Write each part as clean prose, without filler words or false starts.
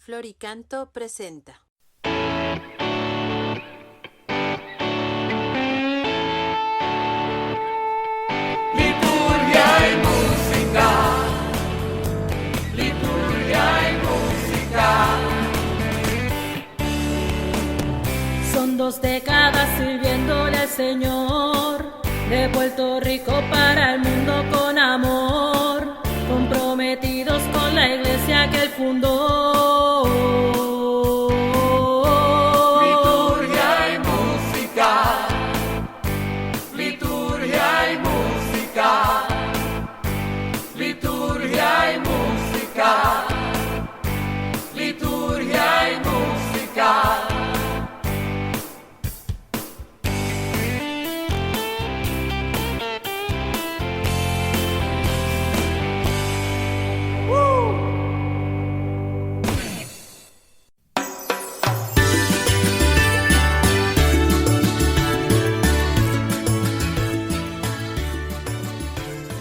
Floricanto presenta. Liturgia y música, liturgia y música. Son 2 décadas sirviéndole al Señor, de Puerto Rico para el mundo con amor, comprometidos con la iglesia que él fundó. Liturgia y música, liturgia y música, liturgia y música, liturgia y música.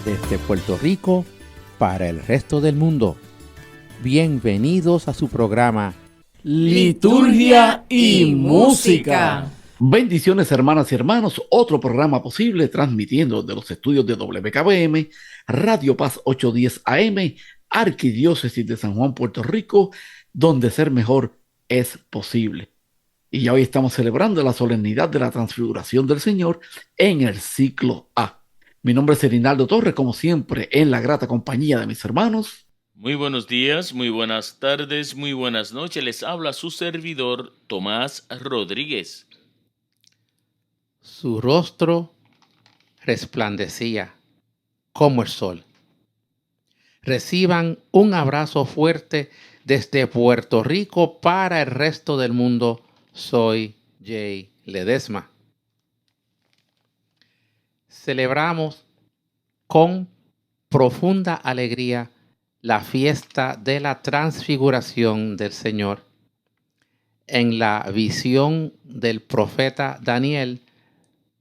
Desde Puerto Rico para el resto del mundo. Bienvenidos a su programa Liturgia y Música. Bendiciones, hermanas y hermanos, otro programa posible transmitiendo de los estudios de WKBM, Radio Paz 810 AM, Arquidiócesis de San Juan, Puerto Rico, donde ser mejor es posible. Y ya hoy estamos celebrando la solemnidad de la Transfiguración del Señor en el ciclo A. Mi nombre es Erinaldo Torres, como siempre, en la grata compañía de mis hermanos. Muy buenos días, muy buenas tardes, muy buenas noches. Les habla su servidor, Tomás Rodríguez. Su rostro resplandecía como el sol. Reciban un abrazo fuerte desde Puerto Rico para el resto del mundo. Soy Jay Ledesma. Celebramos con profunda alegría la fiesta de la transfiguración del Señor. En la visión del profeta Daniel,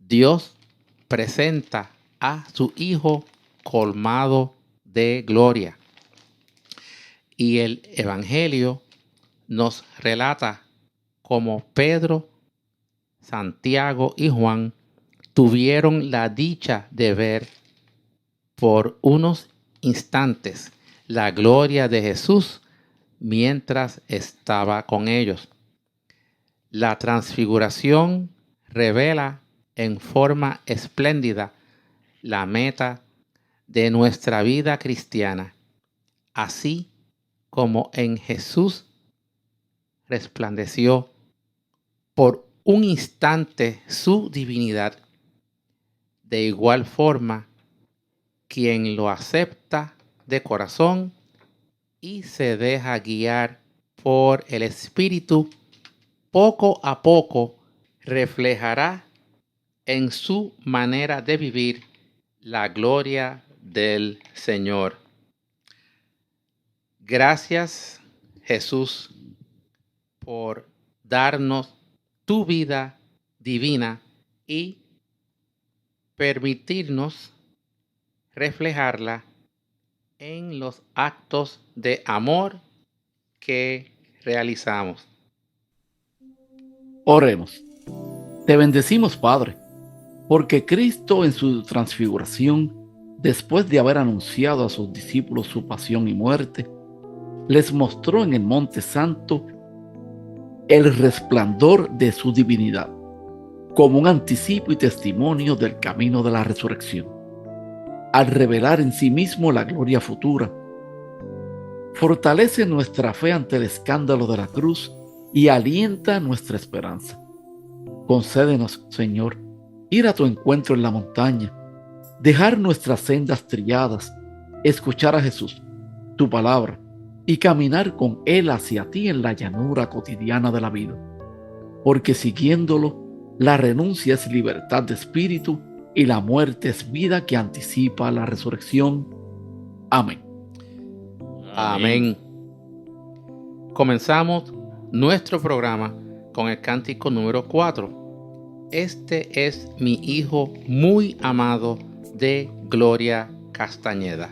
Dios presenta a su Hijo colmado de gloria. Y el Evangelio nos relata cómo Pedro, Santiago y Juan tuvieron la dicha de ver por unos instantes la gloria de Jesús mientras estaba con ellos. La transfiguración revela en forma espléndida la meta de nuestra vida cristiana, así como en Jesús resplandeció por un instante su divinidad. De igual forma, quien lo acepta de corazón y se deja guiar por el Espíritu, poco a poco reflejará en su manera de vivir la gloria del Señor. Gracias, Jesús, por darnos tu vida divina y permitirnos reflejarla en los actos de amor que realizamos. Oremos. Te bendecimos, Padre, porque Cristo en su transfiguración, después de haber anunciado a sus discípulos su pasión y muerte, les mostró en el Monte Santo el resplandor de su divinidad, como un anticipo y testimonio del camino de la resurrección, al revelar en sí mismo la gloria futura. Fortalece nuestra fe ante el escándalo de la cruz y alienta nuestra esperanza. Concédenos, Señor, ir a tu encuentro en la montaña, dejar nuestras sendas trilladas, escuchar a Jesús, tu palabra, y caminar con Él hacia ti en la llanura cotidiana de la vida. Porque siguiéndolo, la renuncia es libertad de espíritu y la muerte es vida que anticipa la resurrección. Amén. Amén. Comenzamos nuestro programa con el cántico número 4. Este es mi hijo muy amado, de Gloria Castañeda.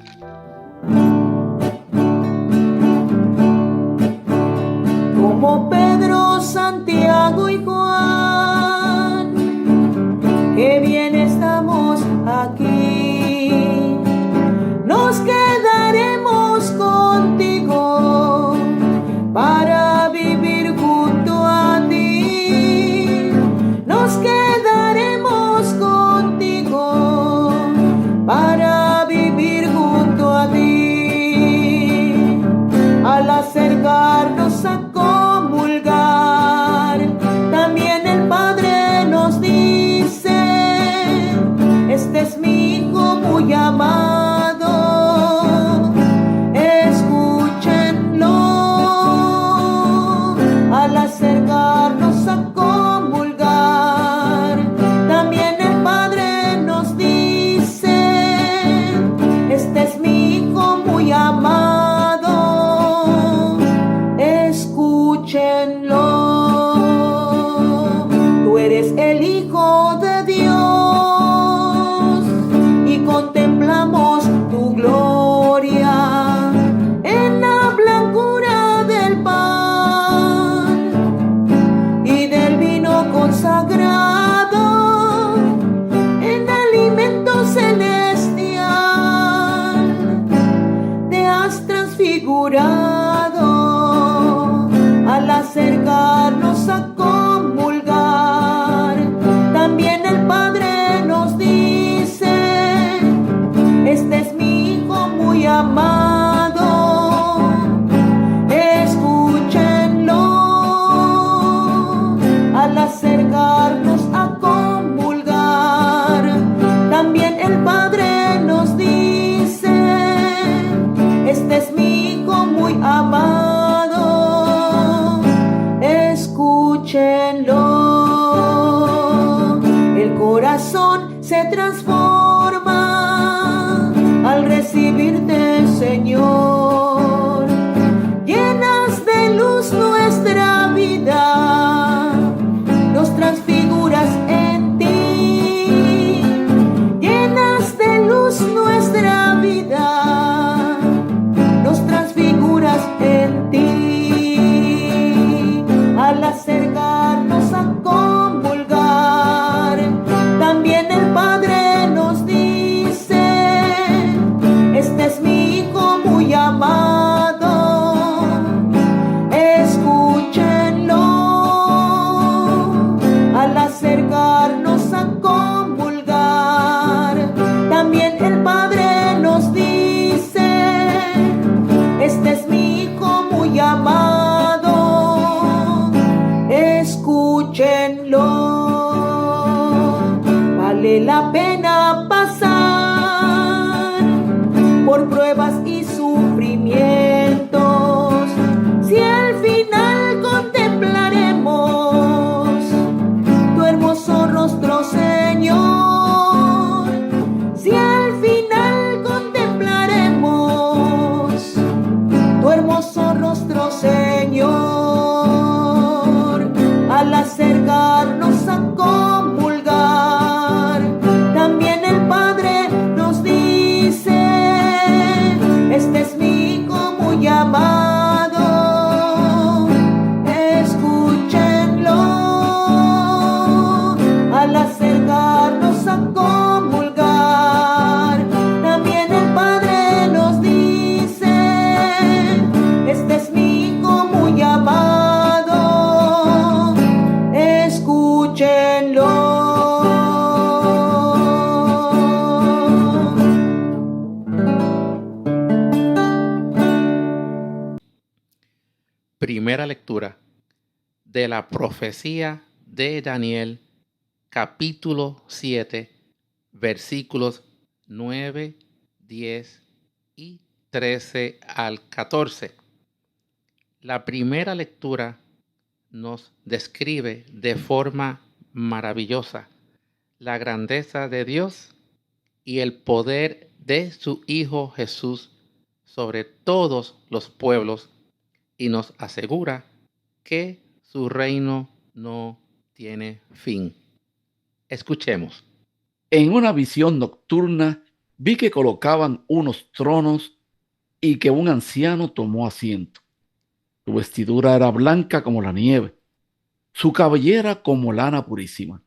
acercarnos a comulgar, también el Padre nos dice: este es mi Hijo muy amado, escúchenlo. Al acercarnos a comulgar, también el Padre nos dice: este es mi Hijo muy amado, escúchenlo. Tú eres el Hijo de Dios y contemplamos tu gloria en la blancura del pan y del vino consagrado, en alimento celestial. Te has transfigurado al acercarnos a comulgar. También el Padre nos dice: este es mi Hijo muy amado, escúchenlo. Al acercarnos a comulgar, también el Padre nos dice: este es mi Hijo muy amado, escúchenlo. El corazón se transforma al recibirte, Señor. Llenas de luz nuestra vida, nos transfiguras en ti. Llenas de luz nuestra vida, nos transfiguras en ti. Al acercarnos a comulgar, también el Padre nos dice: este es mi Hijo muy amado, escúchenlo. Al acercarnos a comulgar, también el Padre nos dice: este es mi Hijo muy amado, escúchenlo. Vale la pena pasar por pruebas y sufrimientos, si al final contemplaremos tu hermoso rostro, Señor. Si al final contemplaremos tu hermoso rostro, Señor. Al acercarnos a comulgar, también el Padre nos dice: este es mi Hijo muy amado, escúchenlo. Al acercarnos a comulgar, también el Padre nos dice: este es mi Hijo muy amado, escúchenlo. Primera lectura de la profecía de Daniel, capítulo 7, versículos 9, 10 y 13 al 14. La primera lectura nos describe de forma maravillosa la grandeza de Dios y el poder de su Hijo Jesús sobre todos los pueblos, y nos asegura que su reino no tiene fin. Escuchemos. En una visión nocturna vi que colocaban unos tronos y que un anciano tomó asiento. Su vestidura era blanca como la nieve, su cabellera como lana purísima.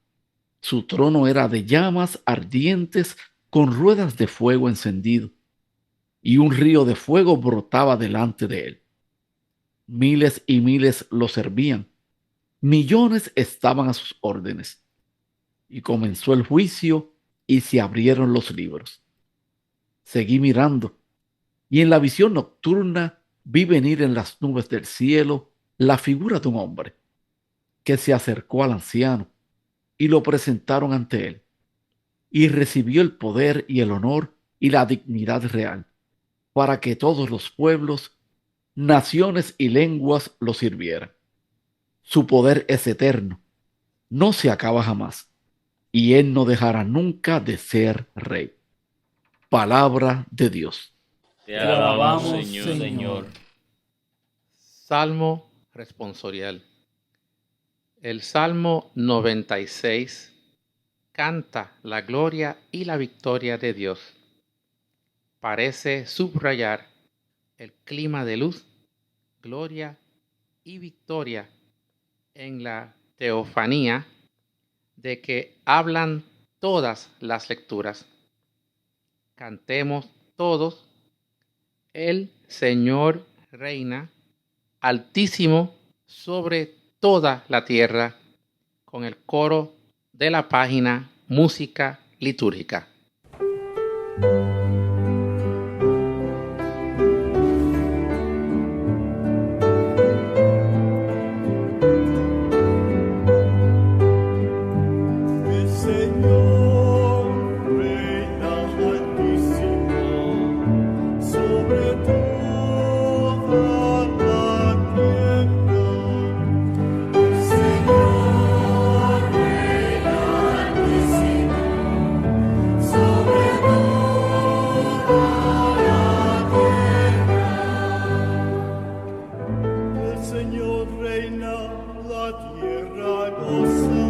Su trono era de llamas ardientes con ruedas de fuego encendido, y un río de fuego brotaba delante de él. Miles y miles lo servían, millones estaban a sus órdenes. Y comenzó el juicio y se abrieron los libros. Seguí mirando, y en la visión nocturna vi venir en las nubes del cielo la figura de un hombre que se acercó al anciano y lo presentaron ante él, y recibió el poder y el honor y la dignidad real, para que todos los pueblos, naciones y lenguas lo sirvieran. Su poder es eterno, no se acaba jamás, y él no dejará nunca de ser rey. Palabra de Dios. Te alabamos, alabamos, Señor. Señor. Salmo responsorial. El Salmo 96 canta la gloria y la victoria de Dios. Parece subrayar el clima de luz, gloria y victoria en la teofanía de que hablan todas las lecturas. Cantemos todos: el Señor reina, altísimo sobre toda la tierra, con el coro de la página Música Litúrgica. El Señor reina altísimo sobre toda la tierra. El Señor reina altísimo sobre toda la tierra. El Señor reina, la tierra goza.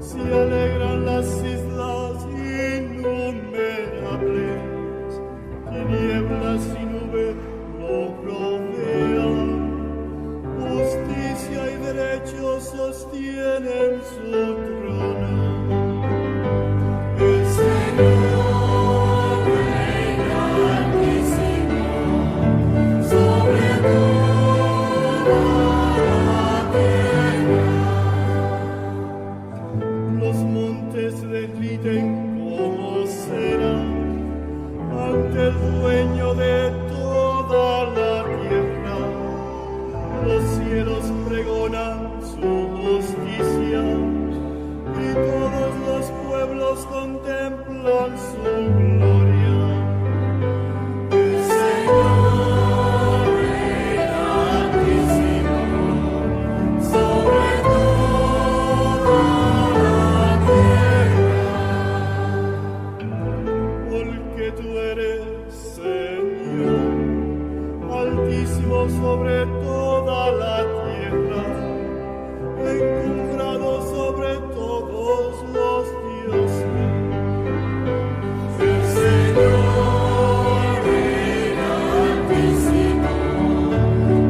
Se alegran las islas innumerables, tinieblas y nubes lo rodean, justicia y derecho sostienen su trono. El Señor reina altísimo sobre toda la tierra. Los montes le griten como serán ante el dueño de toda la tierra. Los cielos pregonan su justicia y todos los pueblos contemplan su gloria. El Señor reina altísimo sobre toda porque tú eres, Señor, altísimo sobre toda la tierra, encumbrado sobre todos los dioses. El Señor reina altísimo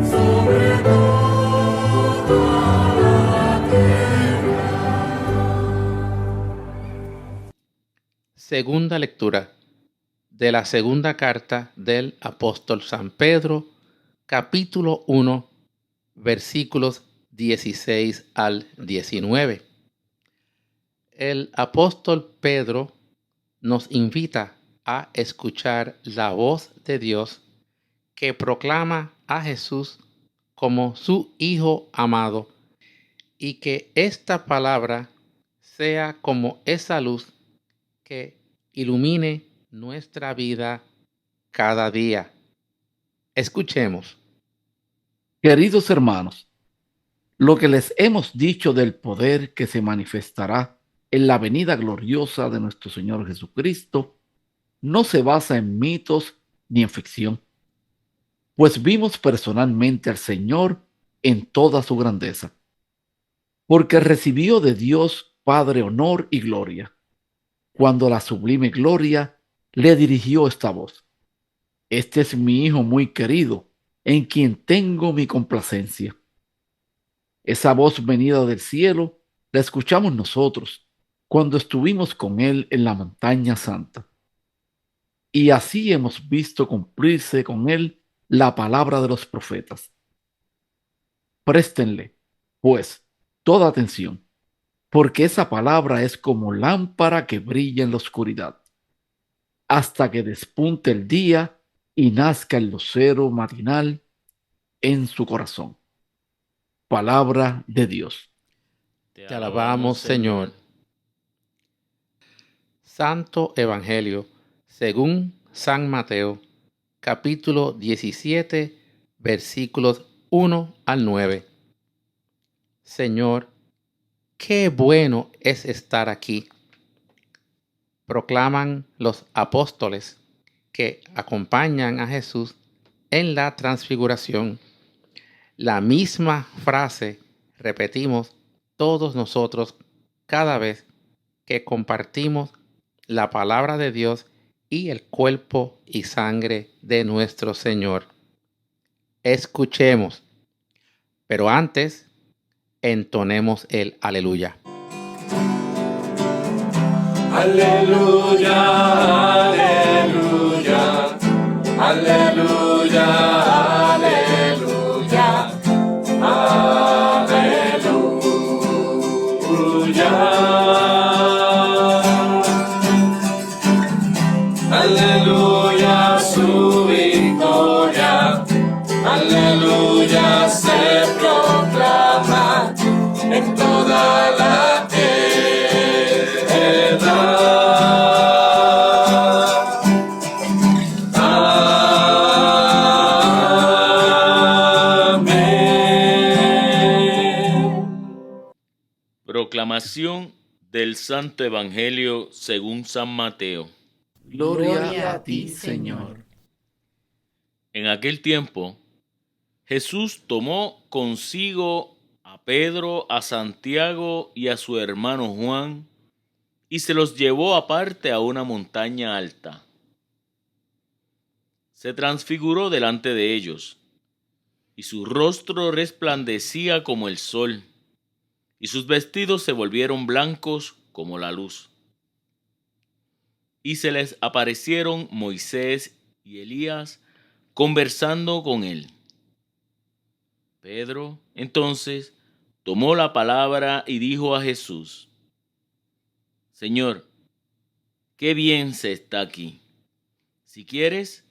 sobre toda la tierra. Segunda lectura de la segunda carta del apóstol San Pedro, capítulo 1, versículos 16 al 19. El apóstol Pedro nos invita a escuchar la voz de Dios que proclama a Jesús como su Hijo amado, y que esta palabra sea como esa luz que ilumine nuestra vida cada día. Escuchemos. Queridos hermanos, lo que les hemos dicho del poder que se manifestará en la venida gloriosa de nuestro Señor Jesucristo no se basa en mitos ni en ficción, pues vimos personalmente al Señor en toda su grandeza, porque recibió de Dios Padre honor y gloria, cuando la sublime gloria le dirigió esta voz: este es mi Hijo muy querido, en quien tengo mi complacencia. Esa voz venida del cielo la escuchamos nosotros cuando estuvimos con Él en la montaña santa. Y así hemos visto cumplirse con Él la palabra de los profetas. Préstenle, pues, toda atención, porque esa palabra es como lámpara que brilla en la oscuridad, hasta que despunte el día y nazca el lucero matinal en su corazón. Palabra de Dios. Te alabamos, Señor. Santo Evangelio según San Mateo, capítulo 17, versículos 1 al 9. Señor, qué bueno es estar aquí, proclaman los apóstoles que acompañan a Jesús en la transfiguración. La misma frase repetimos todos nosotros cada vez que compartimos la palabra de Dios y el cuerpo y sangre de nuestro Señor. Escuchemos, pero antes entonemos el aleluya. Aleluya, aleluya, aleluya, aleluya, aleluya. Aleluya, su victoria, aleluya, se proclama en toda la tierra. Proclamación del Santo Evangelio según San Mateo. Gloria a ti, Señor. En aquel tiempo, Jesús tomó consigo a Pedro, a Santiago y a su hermano Juan, y se los llevó aparte a una montaña alta. Se transfiguró delante de ellos, y su rostro resplandecía como el sol, y sus vestidos se volvieron blancos como la luz. Y se les aparecieron Moisés y Elías conversando con él. Pedro, entonces, tomó la palabra y dijo a Jesús: Señor, qué bien se está aquí. Si quieres,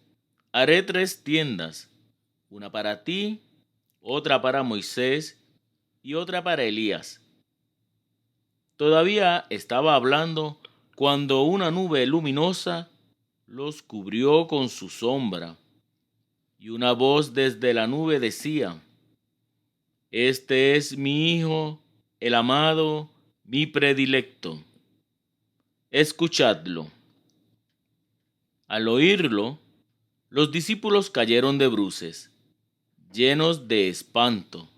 haré 3 tiendas, una para ti, otra para Moisés y otra para Elías. Todavía estaba hablando cuando una nube luminosa los cubrió con su sombra, y una voz desde la nube decía: Este es mi Hijo, el amado, mi predilecto. Escuchadlo. Al oírlo, los discípulos cayeron de bruces, llenos de espanto.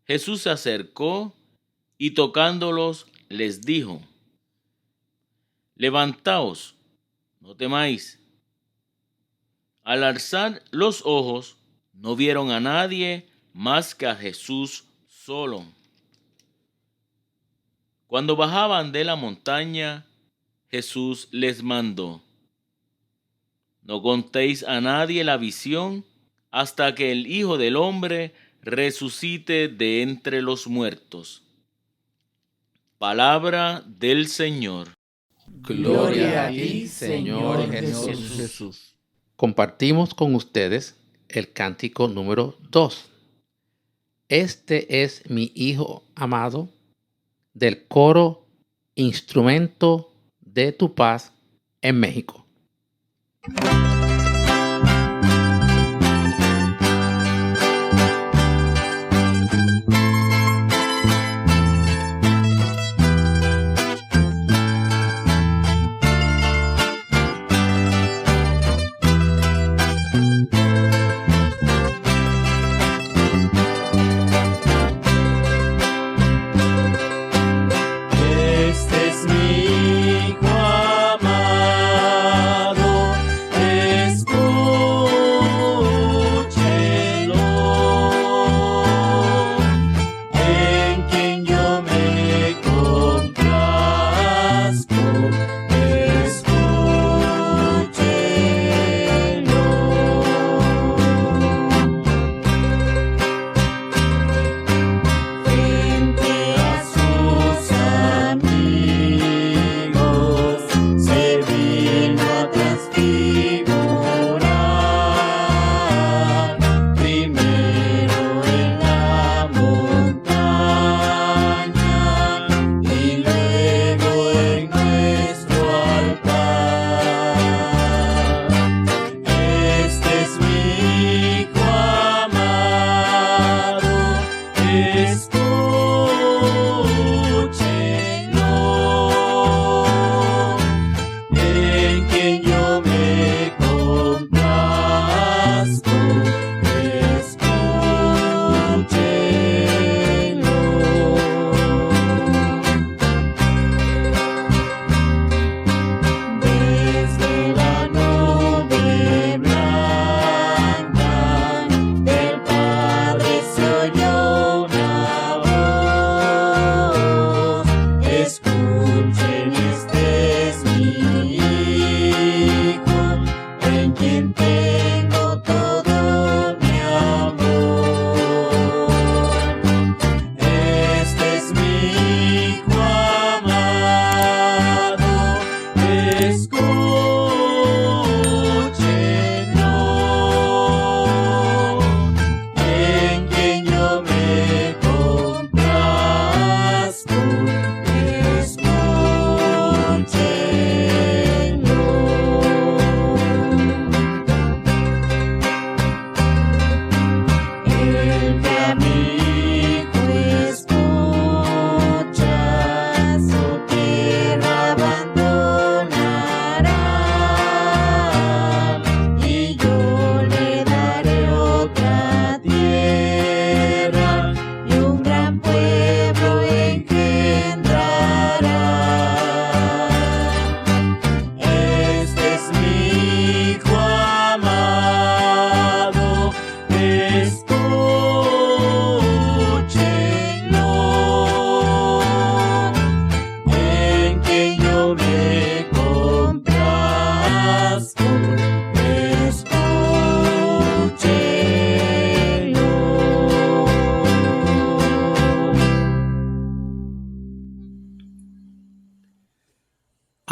Jesús se acercó y tocándolos les dijo: Levantaos, no temáis. Al alzar los ojos, no vieron a nadie más que a Jesús solo. Cuando bajaban de la montaña, Jesús les mandó: No contéis a nadie la visión hasta que el Hijo del Hombre resucite de entre los muertos. Palabra del Señor. Gloria a ti, Señor Jesús. Jesús. Compartimos con ustedes el cántico número 2. Este es mi Hijo amado, del coro Instrumento de tu Paz en México. Este es mi Hijo amado,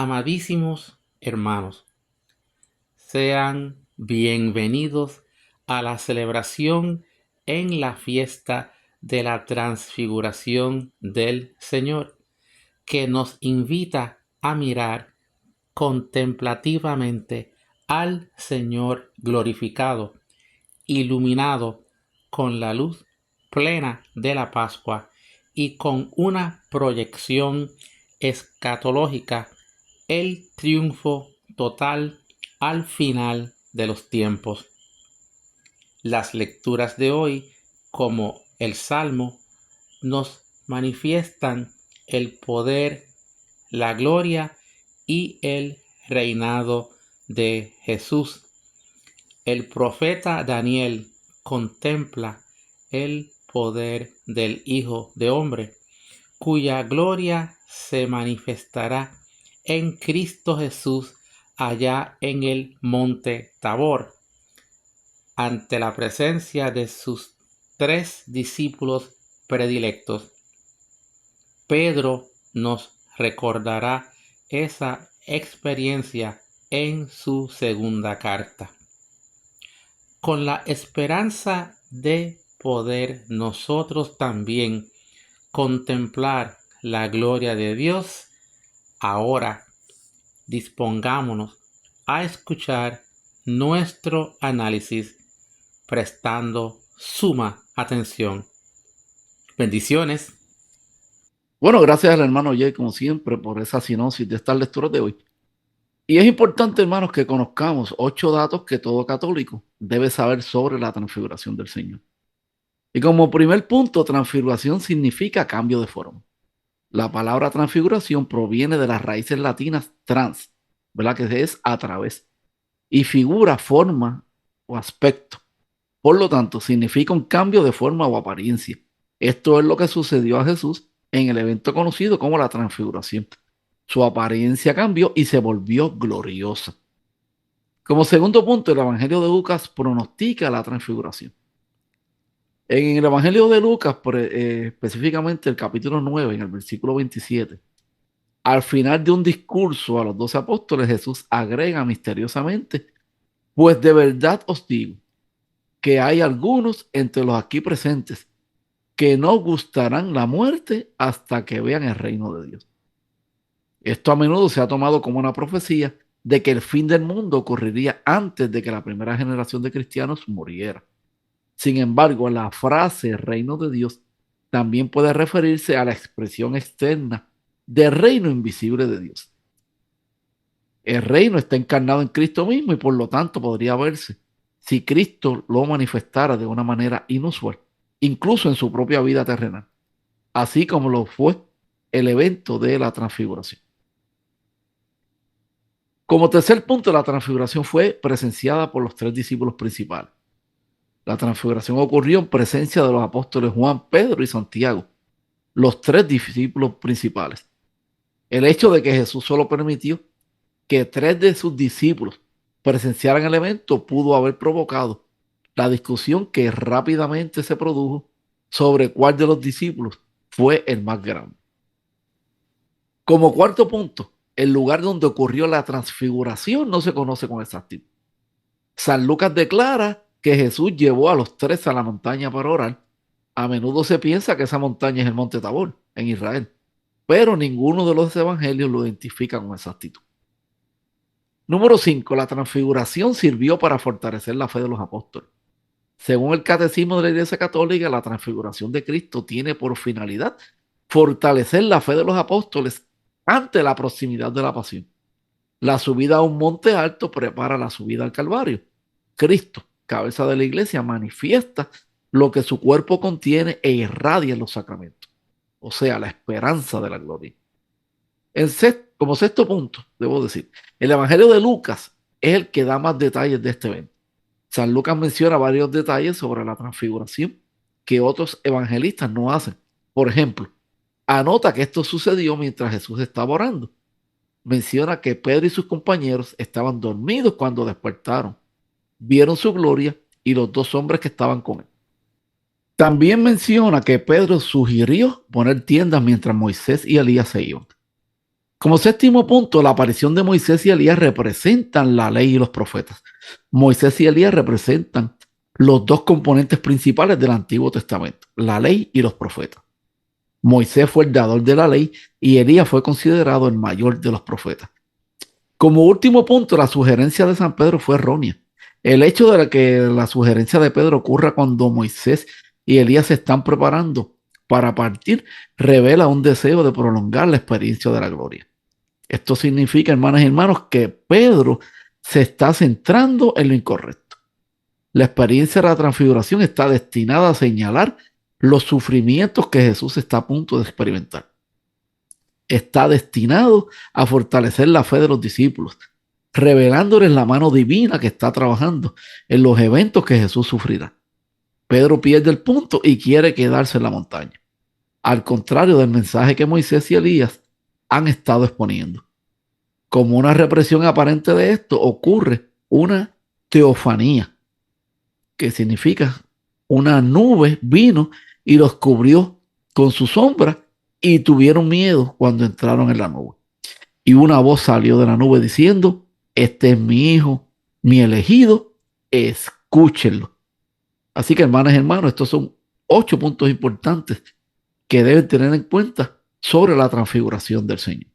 Amadísimos hermanos, sean bienvenidos a la celebración en la fiesta de la transfiguración del Señor, que nos invita a mirar contemplativamente al Señor glorificado, iluminado con la luz plena de la Pascua y con una proyección escatológica, el triunfo total al final de los tiempos. Las lecturas de hoy, como el Salmo, nos manifiestan el poder, la gloria y el reinado de Jesús. El profeta Daniel contempla el poder del Hijo de Hombre, cuya gloria se manifestará en Cristo Jesús allá en el monte Tabor, ante la presencia de sus 3 discípulos predilectos. Pedro nos recordará esa experiencia en su segunda carta. Con la esperanza de poder nosotros también contemplar la gloria de Dios, ahora dispongámonos a escuchar nuestro análisis prestando suma atención. Bendiciones. Bueno, gracias al hermano Jay, como siempre, por esa sinopsis de estas lecturas de hoy. Y es importante, hermanos, que conozcamos 8 datos que todo católico debe saber sobre la transfiguración del Señor. Y como primer punto, transfiguración significa cambio de forma. La palabra transfiguración proviene de las raíces latinas trans, ¿verdad? Que es a través, y figura, forma o aspecto. Por lo tanto, significa un cambio de forma o apariencia. Esto es lo que sucedió a Jesús en el evento conocido como la transfiguración. Su apariencia cambió y se volvió gloriosa. Como segundo punto, el Evangelio de Lucas pronostica la transfiguración. En el Evangelio de Lucas, específicamente el capítulo 9, en el versículo 27, al final de un discurso a los 12 apóstoles, Jesús agrega misteriosamente: pues de verdad os digo que hay algunos entre los aquí presentes que no gustarán la muerte hasta que vean el reino de Dios. Esto a menudo se ha tomado como una profecía de que el fin del mundo ocurriría antes de que la primera generación de cristianos muriera. Sin embargo, la frase reino de Dios también puede referirse a la expresión externa del reino invisible de Dios. El reino está encarnado en Cristo mismo y por lo tanto podría verse si Cristo lo manifestara de una manera inusual, incluso en su propia vida terrenal, así como lo fue el evento de la transfiguración. Como tercer punto, la transfiguración fue presenciada por los 3 discípulos principales. La transfiguración ocurrió en presencia de los apóstoles Juan, Pedro y Santiago, los 3 discípulos principales. El hecho de que Jesús solo permitió que 3 de sus discípulos presenciaran el evento pudo haber provocado la discusión que rápidamente se produjo sobre cuál de los discípulos fue el más grande. Como cuarto punto, el lugar donde ocurrió la transfiguración no se conoce con exactitud. San Lucas declara que Jesús llevó a los 3 a la montaña para orar. A menudo se piensa que esa montaña es el monte Tabor, en Israel, pero ninguno de los evangelios lo identifica con exactitud. Número 5. La transfiguración sirvió para fortalecer la fe de los apóstoles. Según el Catecismo de la Iglesia Católica, la transfiguración de Cristo tiene por finalidad fortalecer la fe de los apóstoles ante la proximidad de la pasión. La subida a un monte alto prepara la subida al Calvario. Cristo, cabeza de la Iglesia, manifiesta lo que su cuerpo contiene e irradia en los sacramentos, o sea, la esperanza de la gloria. Como sexto punto, debo decir, el Evangelio de Lucas es el que da más detalles de este evento. San Lucas menciona varios detalles sobre la transfiguración que otros evangelistas no hacen. Por ejemplo, anota que esto sucedió mientras Jesús estaba orando. Menciona que Pedro y sus compañeros estaban dormidos cuando despertaron, vieron su gloria y los 2 hombres que estaban con él. También menciona que Pedro sugirió poner tiendas mientras Moisés y Elías se iban. Como séptimo punto, la aparición de Moisés y Elías representan la ley y los profetas. Moisés y Elías representan los dos componentes principales del Antiguo Testamento, la ley y los profetas. Moisés fue el dador de la ley y Elías fue considerado el mayor de los profetas. Como último punto, la sugerencia de San Pedro fue errónea. El hecho de que la sugerencia de Pedro ocurra cuando Moisés y Elías se están preparando para partir revela un deseo de prolongar la experiencia de la gloria. Esto significa, hermanas y hermanos, que Pedro se está centrando en lo incorrecto. La experiencia de la transfiguración está destinada a señalar los sufrimientos que Jesús está a punto de experimentar. Está destinado a fortalecer la fe de los discípulos, revelándoles la mano divina que está trabajando en los eventos que Jesús sufrirá. Pedro pierde el punto y quiere quedarse en la montaña, al contrario del mensaje que Moisés y Elías han estado exponiendo. Como una represión aparente de esto, ocurre una teofanía, que significa una nube vino y los cubrió con su sombra y tuvieron miedo cuando entraron en la nube. Y una voz salió de la nube diciendo: este es mi hijo, mi elegido, escúchenlo. Así que, hermanas y hermanos, estos son 8 puntos importantes que deben tener en cuenta sobre la transfiguración del Señor.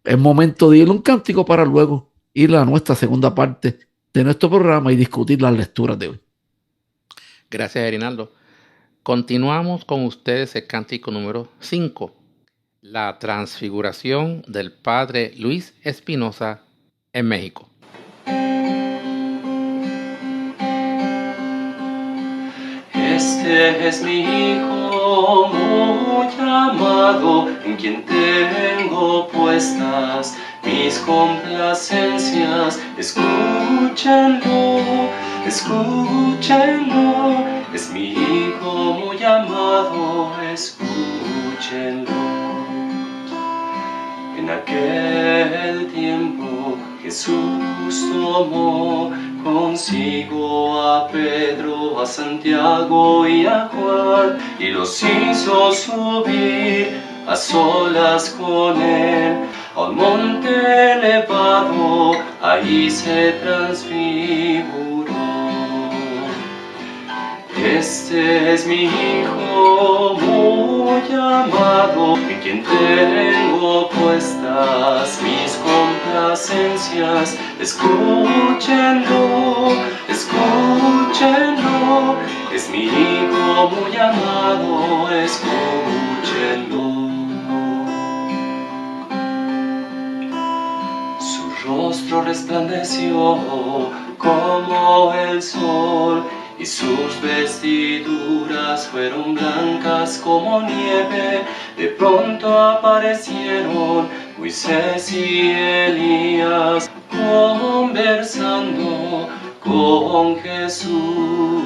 Es momento de ir a un cántico para luego ir a nuestra segunda parte de nuestro programa y discutir las lecturas de hoy. Gracias, Erinaldo. Continuamos con ustedes el cántico número 5, la transfiguración del Padre Luis Espinosa en México. Este es mi hijo muy amado, en quien tengo puestas mis complacencias. Escúchenlo, escúchenlo, es mi hijo muy amado, escúchenlo. En aquel tiempo Jesús tomó consigo a Pedro, a Santiago y a Juan, y los hizo subir a solas con él a un monte elevado, allí se transfiguró. Este es mi hijo muy amado, en quien tengo puestas mis complacencias. Escúchenlo, escúchenlo, es mi hijo muy amado, escúchenlo. Su rostro resplandeció como el sol, y sus vestiduras fueron blancas como nieve. De pronto aparecieron Moisés y Elías conversando con Jesús.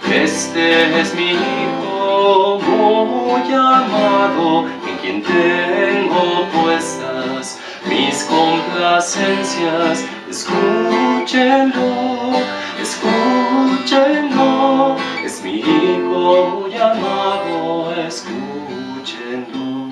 Este es mi hijo muy amado, en quien tengo puestas mis complacencias. Escúchenlo, escúchenlo, es mi hijo muy amado, escúchenlo.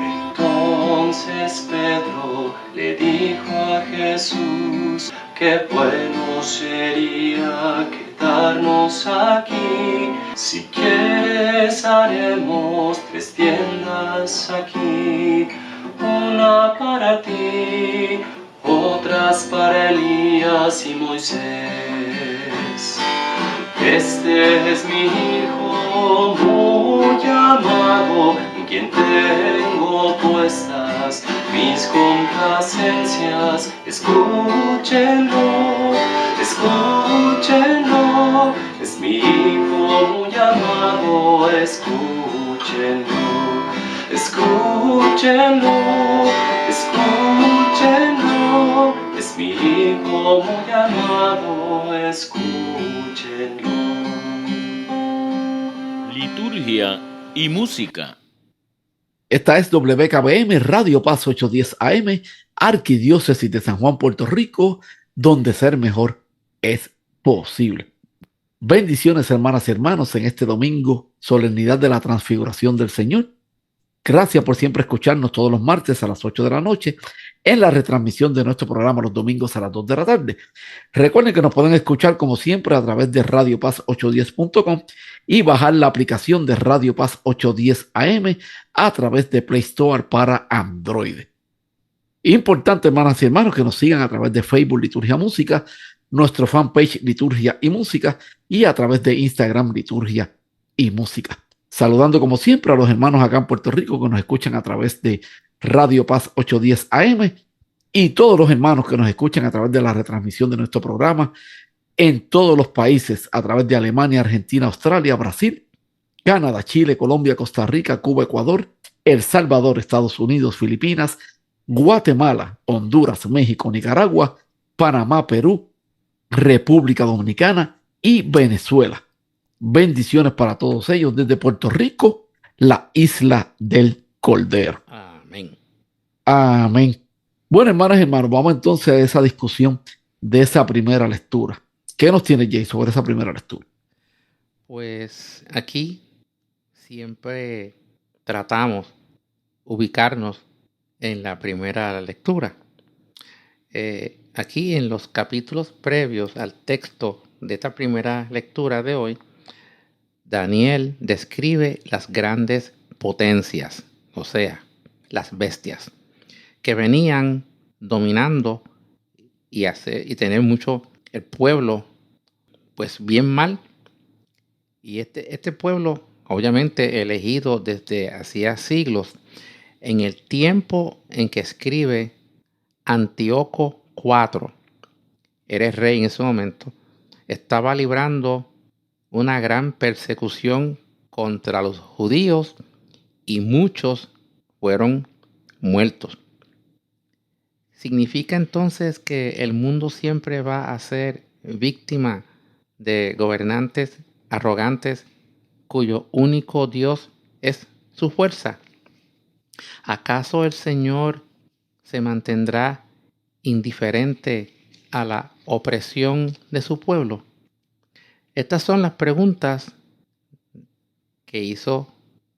Entonces Pedro le dijo a Jesús: qué bueno sería quedarnos aquí. Si quieres haremos 3 tiendas aquí, una para ti, otras para Elías y Moisés. Este es mi hijo muy amado, en quien tengo puestas mis complacencias. Escúchenlo, escúchenlo, es mi hijo muy amado, escúchenlo. Escúchenlo, escúchenlo, es mi hijo muy amado, escúchenlo. Liturgia y música. Esta es WKBM, Radio Paz 810 AM, Arquidiócesis de San Juan, Puerto Rico, donde ser mejor es posible. Bendiciones, hermanas y hermanos, en este domingo, solemnidad de la transfiguración del Señor. Gracias por siempre escucharnos todos los martes a las 8 de la noche en la retransmisión de nuestro programa los domingos a las 2 de la tarde. Recuerden que nos pueden escuchar como siempre a través de Radio Paz 810.com y bajar la aplicación de Radio Paz 810 AM a través de Play Store para Android. Importante, hermanas y hermanos, que nos sigan a través de Facebook Liturgia Música, nuestro fanpage Liturgia y Música y a través de Instagram Liturgia y Música. Saludando como siempre a los hermanos acá en Puerto Rico que nos escuchan a través de Radio Paz 810 AM y todos los hermanos que nos escuchan a través de la retransmisión de nuestro programa en todos los países a través de Alemania, Argentina, Australia, Brasil, Canadá, Chile, Colombia, Costa Rica, Cuba, Ecuador, El Salvador, Estados Unidos, Filipinas, Guatemala, Honduras, México, Nicaragua, Panamá, Perú, República Dominicana y Venezuela. Bendiciones para todos ellos desde Puerto Rico, la isla del Cordero. Amén. Amén. Bueno, hermanas y hermanos, vamos entonces a esa discusión de esa primera lectura. ¿Qué nos tiene Jay sobre esa primera lectura? Pues aquí siempre tratamos ubicarnos en la primera lectura. Aquí en los capítulos previos al texto de esta primera lectura de hoy, Daniel describe las grandes potencias, o sea, las bestias, que venían dominando y tener mucho el pueblo, pues bien mal. Y este pueblo, obviamente elegido desde hacía siglos, en el tiempo en que escribe Antíoco IV, era rey en ese momento, estaba librando una gran persecución contra los judíos y muchos fueron muertos. ¿Significa entonces que el mundo siempre va a ser víctima de gobernantes arrogantes cuyo único Dios es su fuerza? ¿Acaso el Señor se mantendrá indiferente a la opresión de su pueblo? Estas son las preguntas que hizo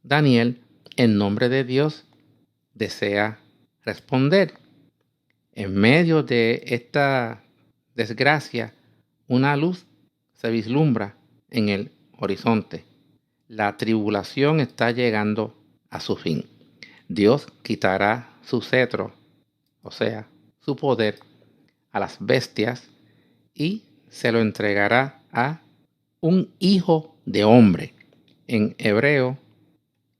Daniel en nombre de Dios. Desea responder. En medio de esta desgracia, una luz se vislumbra en el horizonte. La tribulación está llegando a su fin. Dios quitará su cetro, o sea, su poder, a las bestias y se lo entregará a un hijo de hombre. En hebreo,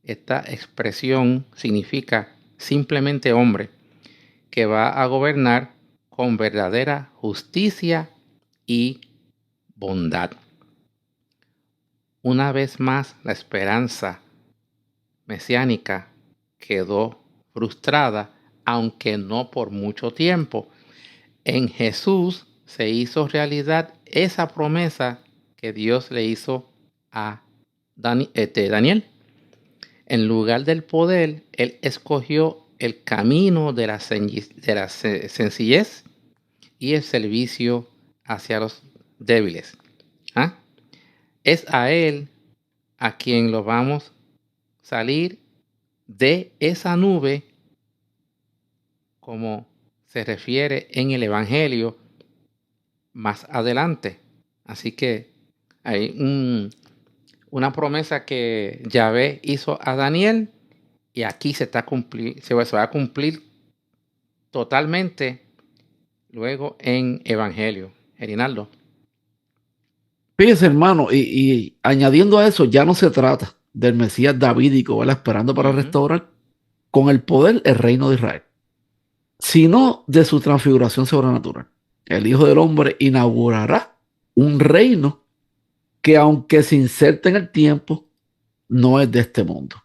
esta expresión significa simplemente hombre, que va a gobernar con verdadera justicia y bondad. Una vez más, la esperanza mesiánica quedó frustrada, aunque no por mucho tiempo. En Jesús se hizo realidad esa promesa que Dios le hizo a Daniel. En lugar del poder, él escogió el camino de la sencillez y el servicio hacia los débiles. Es a él a quien lo vamos a salir de esa nube, como se refiere en el Evangelio más adelante. Así que hay una promesa que Yahvé hizo a Daniel y aquí se va a cumplir totalmente luego en Evangelio. Erinaldo. Fíjese, hermano, y añadiendo a eso, ya no se trata del Mesías davídico, ¿verdad?, esperando para restaurar con el poder el reino de Israel, sino de su transfiguración sobrenatural. El Hijo del Hombre inaugurará un reino que, aunque se inserta en el tiempo, no es de este mundo.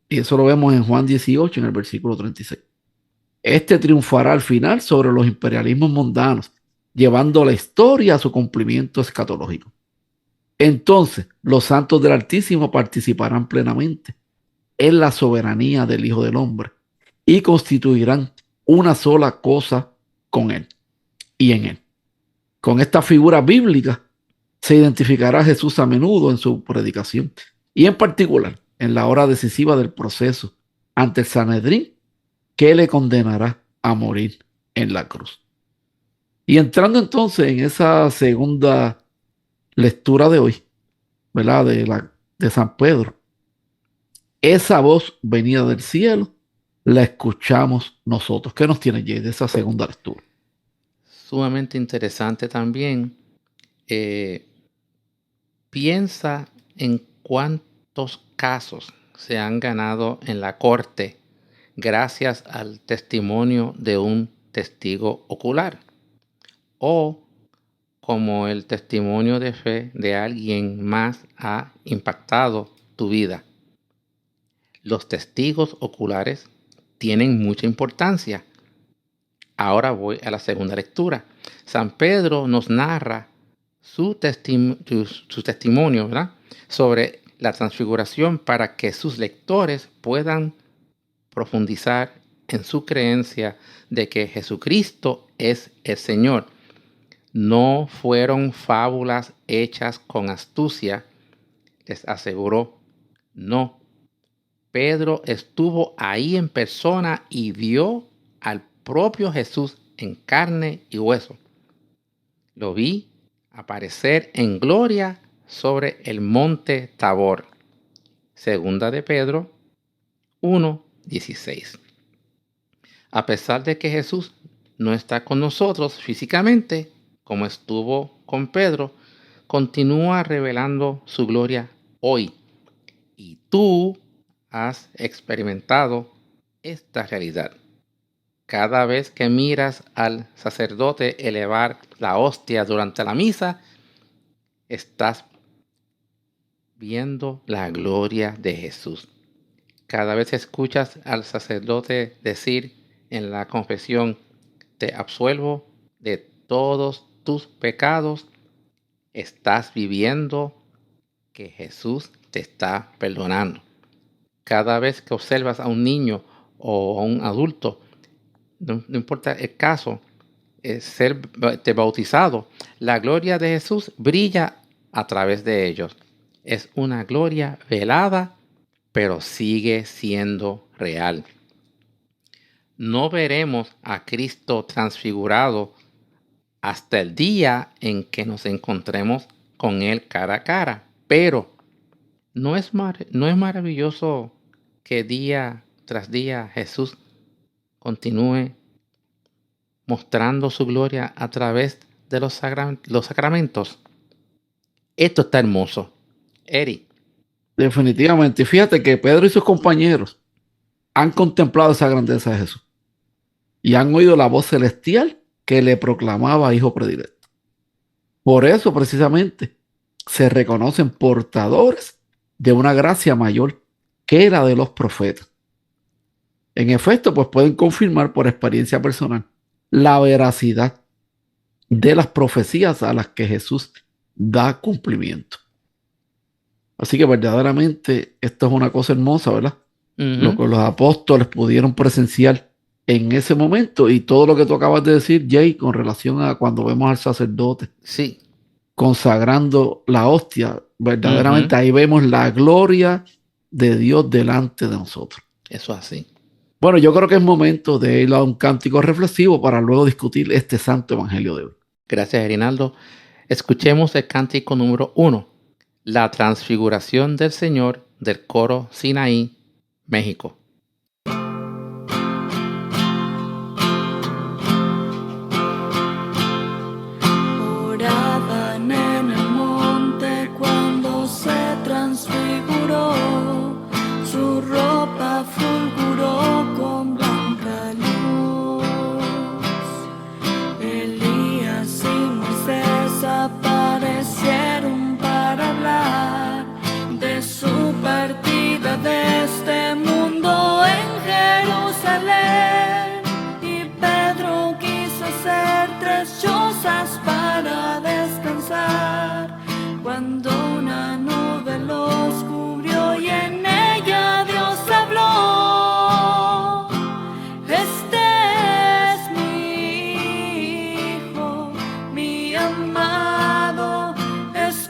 Y eso lo vemos en Juan 18, en el versículo 36. Este triunfará al final sobre los imperialismos mundanos, llevando la historia a su cumplimiento escatológico. Entonces, los santos del Altísimo participarán plenamente en la soberanía del Hijo del Hombre y constituirán una sola cosa con Él y en Él. Con esta figura bíblica se identificará a Jesús a menudo en su predicación y en particular en la hora decisiva del proceso ante el Sanedrín que le condenará a morir en la cruz. Y entrando entonces en esa segunda lectura de hoy, ¿verdad? De San Pedro, esa voz venida del cielo la escuchamos nosotros. ¿Qué nos tiene Jay de esa segunda lectura? Sumamente interesante también. Piensa en cuántos casos se han ganado en la corte gracias al testimonio de un testigo ocular o como el testimonio de fe de alguien más ha impactado tu vida. Los testigos oculares tienen mucha importancia. Ahora voy a la segunda lectura. San Pedro nos narra su testimonio, ¿verdad?, sobre la transfiguración para que sus lectores puedan profundizar en su creencia de que Jesucristo es el Señor. No fueron fábulas hechas con astucia, les aseguró. No. Pedro estuvo ahí en persona y vio al propio Jesús en carne y hueso. Lo vi aparecer en gloria sobre el monte Tabor. Segunda de Pedro 1:16. A pesar de que Jesús no está con nosotros físicamente, como estuvo con Pedro, continúa revelando su gloria hoy. Y tú has experimentado esta realidad. Cada vez que miras al sacerdote elevar la hostia durante la misa, estás viendo la gloria de Jesús. Cada vez que escuchas al sacerdote decir en la confesión, te absuelvo de todos tus pecados, estás viviendo que Jesús te está perdonando. Cada vez que observas a un niño o a un adulto, no importa el caso, ser bautizado, la gloria de Jesús brilla a través de ellos. Es una gloria velada, pero sigue siendo real. No veremos a Cristo transfigurado hasta el día en que nos encontremos con Él cara a cara, pero ¿no es maravilloso que día tras día Jesús continúe mostrando su gloria a través de los sacramentos? Esto está hermoso. Eri. Definitivamente. Fíjate que Pedro y sus compañeros han contemplado esa grandeza de Jesús y han oído la voz celestial que le proclamaba hijo predilecto. Por eso, precisamente, se reconocen portadores de una gracia mayor que la de los profetas. En efecto, pues pueden confirmar por experiencia personal la veracidad de las profecías a las que Jesús da cumplimiento. Así que verdaderamente esto es una cosa hermosa, ¿verdad? Lo que los apóstoles pudieron presenciar en ese momento y todo lo que tú acabas de decir, Jay, con relación a cuando vemos al sacerdote Sí. consagrando la hostia, verdaderamente ahí vemos la gloria de Dios delante de nosotros. Eso así. Bueno, yo creo que es momento de ir a un cántico reflexivo para luego discutir este santo evangelio de hoy. Gracias, Erinaldo. Escuchemos el cántico número 1, La transfiguración del Señor, del coro Sinaí, México. Oraban en el monte cuando se transfiguró, su ropa fulguró con blanca luz. Elías y Moisés aparecieron para hablar de su partida de este mundo en Jerusalén. Y Pedro quiso hacer 3 chozas para descansar, cuando una nube los cubrió y en ella Dios habló. Este es mi hijo, mi amado, es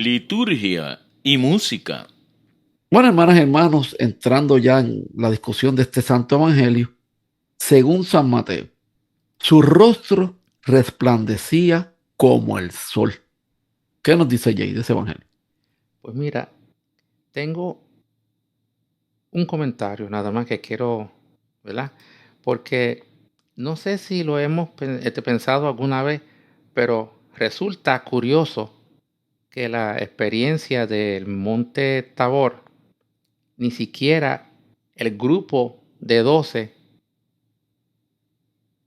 liturgia y música. Bueno, hermanas y hermanos, entrando ya en la discusión de este santo evangelio, según San Mateo, su rostro resplandecía como el sol. ¿Qué nos dice Jay de ese evangelio? Pues mira, tengo un comentario nada más que quiero, ¿verdad? Porque no sé si lo hemos pensado alguna vez, pero resulta curioso que la experiencia del Monte Tabor, ni siquiera el grupo de 12,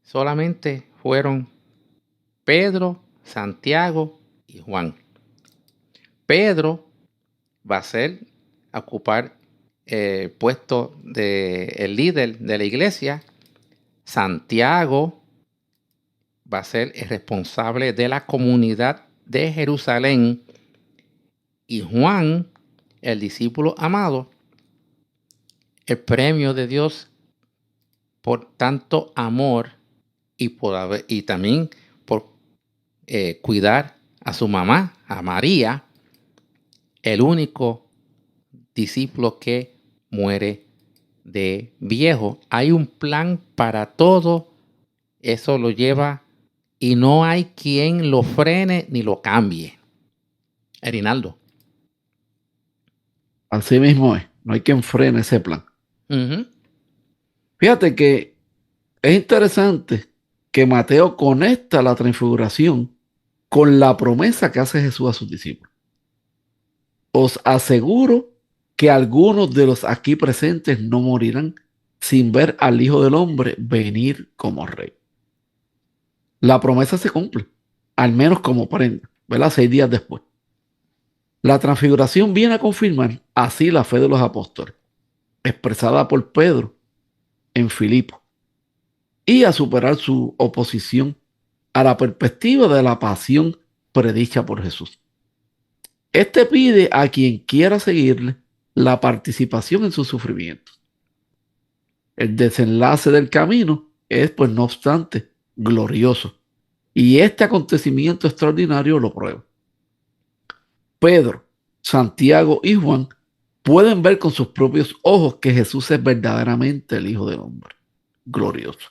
solamente fueron Pedro, Santiago y Juan. Pedro va a ocupar el puesto de el líder de la iglesia. Santiago va a ser el responsable de la comunidad de Jerusalén. Y Juan, el discípulo amado, el premio de Dios por tanto amor y también por cuidar a su mamá, a María, el único discípulo que muere de viejo. Hay un plan para todo, eso lo lleva y no hay quien lo frene ni lo cambie. Erinaldo. Así mismo es, no hay quien frene ese plan. Uh-huh. Fíjate que es interesante que Mateo conecta la transfiguración con la promesa que hace Jesús a sus discípulos. Os aseguro que algunos de los aquí presentes no morirán sin ver al Hijo del Hombre venir como rey. La promesa se cumple, al menos como prenda, ¿verdad? 6 días después. La transfiguración viene a confirmar así la fe de los apóstoles, expresada por Pedro en Filipo, y a superar su oposición a la perspectiva de la pasión predicha por Jesús. Este pide a quien quiera seguirle la participación en sus sufrimientos. El desenlace del camino es, pues no obstante, glorioso, y este acontecimiento extraordinario lo prueba. Pedro, Santiago y Juan pueden ver con sus propios ojos que Jesús es verdaderamente el Hijo del Hombre, glorioso,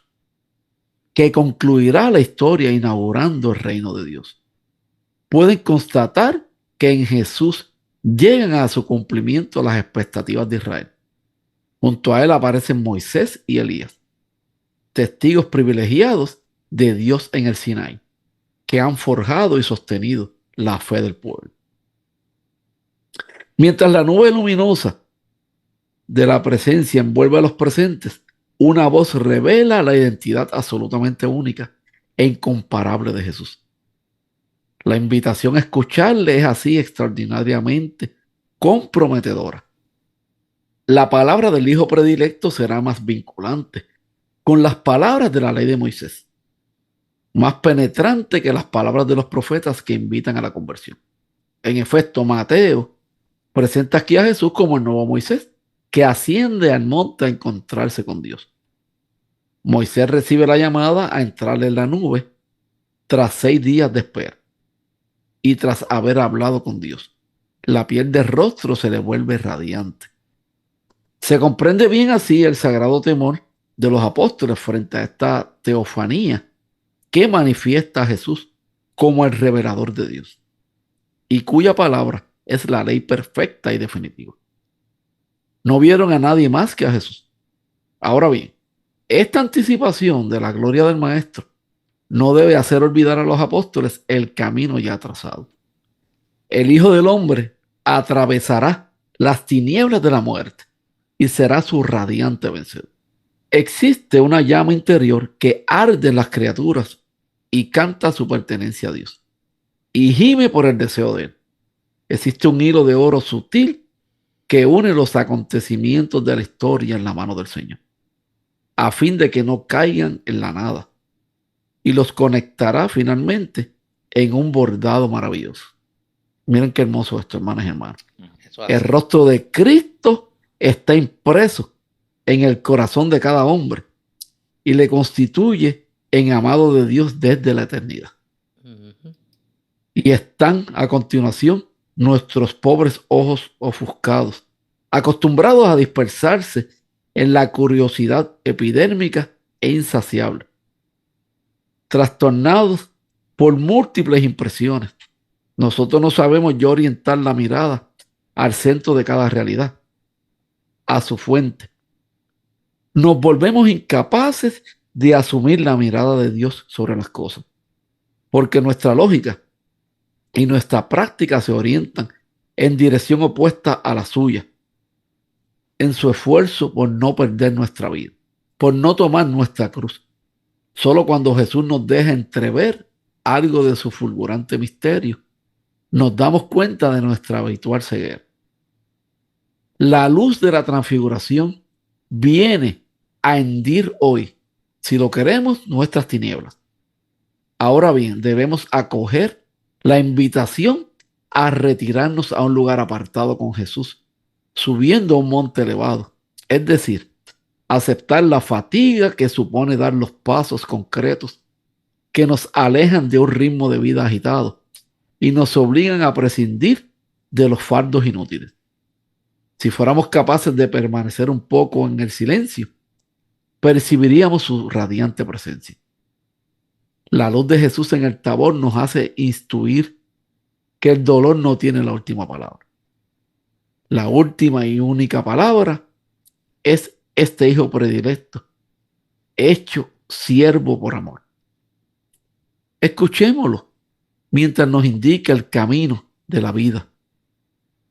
que concluirá la historia inaugurando el reino de Dios. Pueden constatar que en Jesús llegan a su cumplimiento las expectativas de Israel. Junto a él aparecen Moisés y Elías, testigos privilegiados de Dios en el Sinaí, que han forjado y sostenido la fe del pueblo. Mientras la nube luminosa de la presencia envuelve a los presentes, una voz revela la identidad absolutamente única e incomparable de Jesús. La invitación a escucharle es así extraordinariamente comprometedora. La palabra del Hijo predilecto será más vinculante con las palabras de la ley de Moisés, más penetrante que las palabras de los profetas que invitan a la conversión. En efecto, Mateo presenta aquí a Jesús como el nuevo Moisés, que asciende al monte a encontrarse con Dios. Moisés recibe la llamada a entrar en la nube tras 6 días de espera y tras haber hablado con Dios. La piel del rostro se le vuelve radiante. Se comprende bien así el sagrado temor de los apóstoles frente a esta teofanía que manifiesta a Jesús como el revelador de Dios y cuya palabra es la ley perfecta y definitiva. No vieron a nadie más que a Jesús. Ahora bien, esta anticipación de la gloria del Maestro no debe hacer olvidar a los apóstoles el camino ya trazado. El Hijo del Hombre atravesará las tinieblas de la muerte y será su radiante vencedor. Existe una llama interior que arde en las criaturas y canta su pertenencia a Dios y gime por el deseo de él. Existe un hilo de oro sutil que une los acontecimientos de la historia en la mano del Señor, a fin de que no caigan en la nada, y los conectará finalmente en un bordado maravilloso. Miren qué hermoso esto, hermanas y hermanos. El rostro de Cristo está impreso en el corazón de cada hombre y le constituye en amado de Dios desde la eternidad. Y están a continuación nuestros pobres ojos ofuscados, acostumbrados a dispersarse en la curiosidad epidérmica e insaciable, trastornados por múltiples impresiones. Nosotros no sabemos ya orientar la mirada al centro de cada realidad, a su fuente. Nos volvemos incapaces de asumir la mirada de Dios sobre las cosas, porque nuestra lógica y nuestra práctica se orientan en dirección opuesta a la suya, en su esfuerzo por no perder nuestra vida, por no tomar nuestra cruz. Solo cuando Jesús nos deja entrever algo de su fulgurante misterio, nos damos cuenta de nuestra habitual ceguera. La luz de la transfiguración viene a hendir hoy, si lo queremos, nuestras tinieblas. Ahora bien, debemos acoger la invitación a retirarnos a un lugar apartado con Jesús, subiendo a un monte elevado, es decir, aceptar la fatiga que supone dar los pasos concretos que nos alejan de un ritmo de vida agitado y nos obligan a prescindir de los fardos inútiles. Si fuéramos capaces de permanecer un poco en el silencio, percibiríamos su radiante presencia. La luz de Jesús en el Tabor nos hace intuir que el dolor no tiene la última palabra. La última y única palabra es este Hijo predilecto, hecho siervo por amor. Escuchémoslo mientras nos indica el camino de la vida.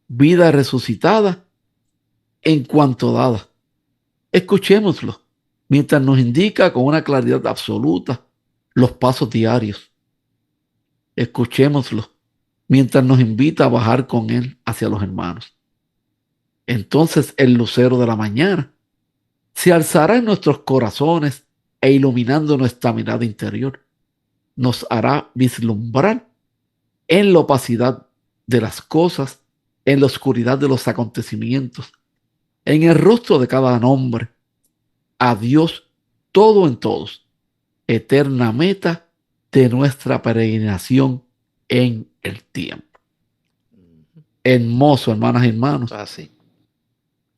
Vida resucitada en cuanto dada. Escuchémoslo mientras nos indica con una claridad absoluta los pasos diarios. Escuchémoslo mientras nos invita a bajar con Él hacia los hermanos. Entonces el lucero de la mañana se alzará en nuestros corazones e iluminando nuestra mirada interior, nos hará vislumbrar en la opacidad de las cosas, en la oscuridad de los acontecimientos, en el rostro de cada nombre, a Dios todo en todos, eterna meta de nuestra peregrinación en el tiempo. Hermoso, hermanas y hermanos. Así.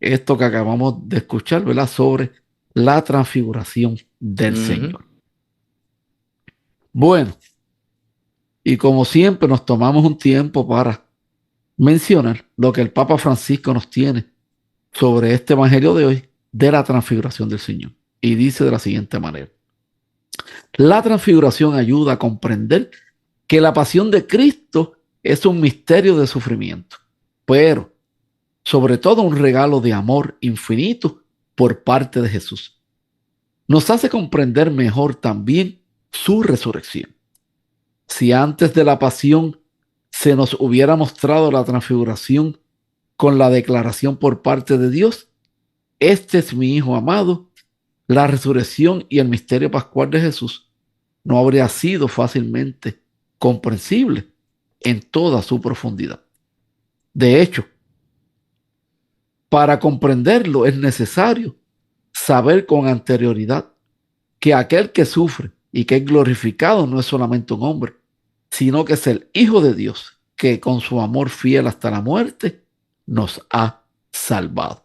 Esto que acabamos de escuchar, ¿verdad? Sobre la transfiguración del Señor. Bueno, y como siempre nos tomamos un tiempo para mencionar lo que el Papa Francisco nos tiene sobre este evangelio de hoy de la transfiguración del Señor. Y dice de la siguiente manera: la transfiguración ayuda a comprender que la pasión de Cristo es un misterio de sufrimiento, pero sobre todo un regalo de amor infinito por parte de Jesús. Nos hace comprender mejor también su resurrección. Si antes de la pasión se nos hubiera mostrado la transfiguración con la declaración por parte de Dios: este es mi Hijo amado, la resurrección y el misterio pascual de Jesús no habría sido fácilmente comprensible en toda su profundidad. De hecho, para comprenderlo es necesario saber con anterioridad que aquel que sufre y que es glorificado no es solamente un hombre, sino que es el Hijo de Dios, que con su amor fiel hasta la muerte nos ha salvado.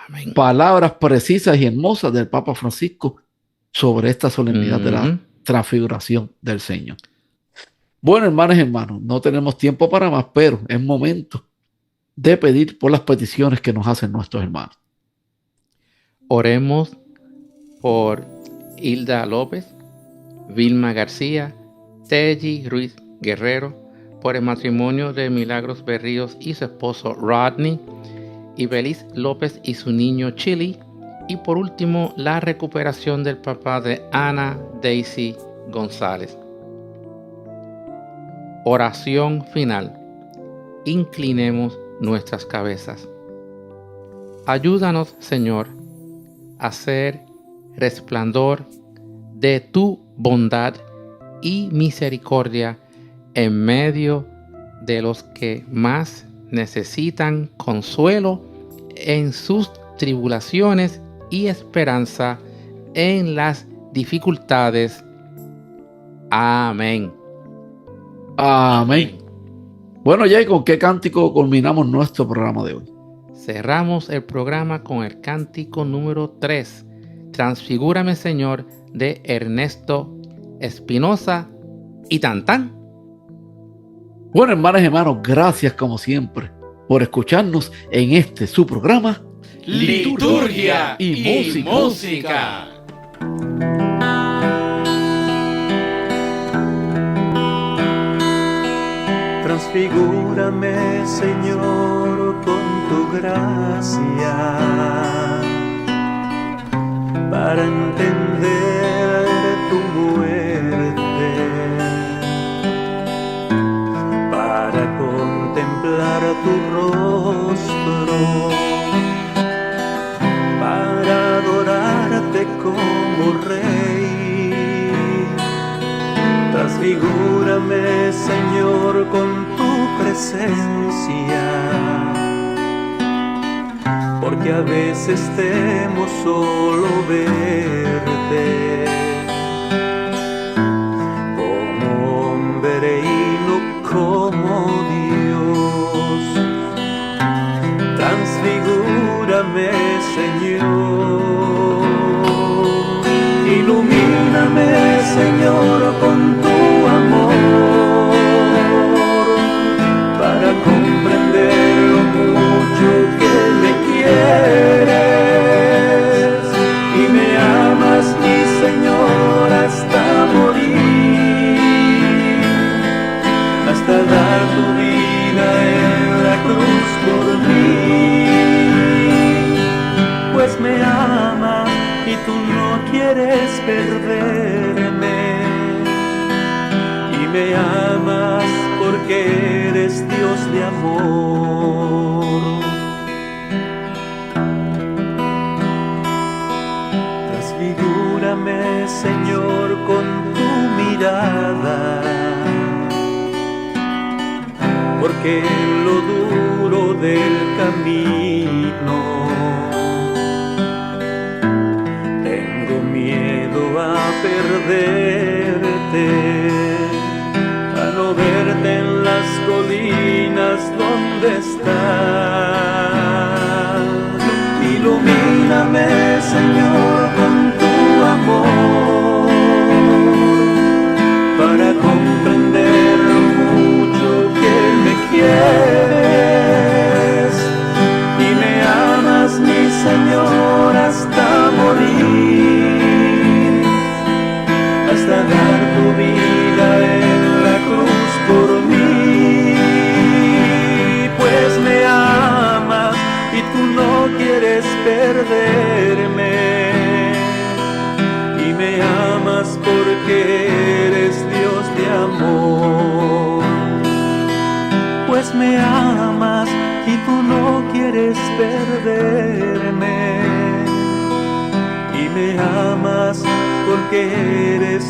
Amén. Palabras precisas y hermosas del Papa Francisco sobre esta solemnidad de la transfiguración del Señor. Bueno, hermanas y hermanos, no tenemos tiempo para más, pero es momento de pedir por las peticiones que nos hacen nuestros hermanos. Oremos por Hilda López, Vilma García, Teji Ruiz Guerrero, por el matrimonio de Milagros Berríos y su esposo Rodney, y Belis López y su niño Chili, y por último la recuperación del papá de Ana Daisy González. Oración final. Inclinemos nuestras cabezas. Ayúdanos, Señor, a hacer resplandor de tu bondad y misericordia en medio de los que más necesitan consuelo en sus tribulaciones y esperanza en las dificultades. Amén. Amén. Bueno, Jay, ¿con qué cántico culminamos nuestro programa de hoy? Cerramos el programa con el cántico número 3, Transfigúrame Señor, de Ernesto Espinosa y Tantán. Bueno, hermanas y hermanos, gracias como siempre por escucharnos en este su programa Liturgia y música. Transfigúrame, Señor, con tu gracia, para entender tu muerte, para contemplar tu rostro, para adorarte como Rey. Transfigúrame, Señor, con tu presencia, porque a veces temo solo verte como hombre y no como Dios. Transfigúrame, Señor, ilumíname, Señor, con tu amor, para comprender lo mucho que me quieres y me amas, mi Señor, hasta morir, hasta dar tu vida en la cruz por mí, pues me amas y tú no quieres perderme, y me amas porque eres Dios de amor. Transfigúrame, Señor, con tu mirada, porque en lo duro del camino tengo miedo a perderte, a no verte en las colinas donde estás. Ilumíname, Señor, con tu amor, para comprender lo mucho que me quieres y me amas, mi Señor, hasta morir, hasta dar tu vida en la cruz por mí, pues me amas y tú no quieres perderme, y me amas porque eres Dios de amor, pues me amas y tú no quieres perderme, y me amas porque eres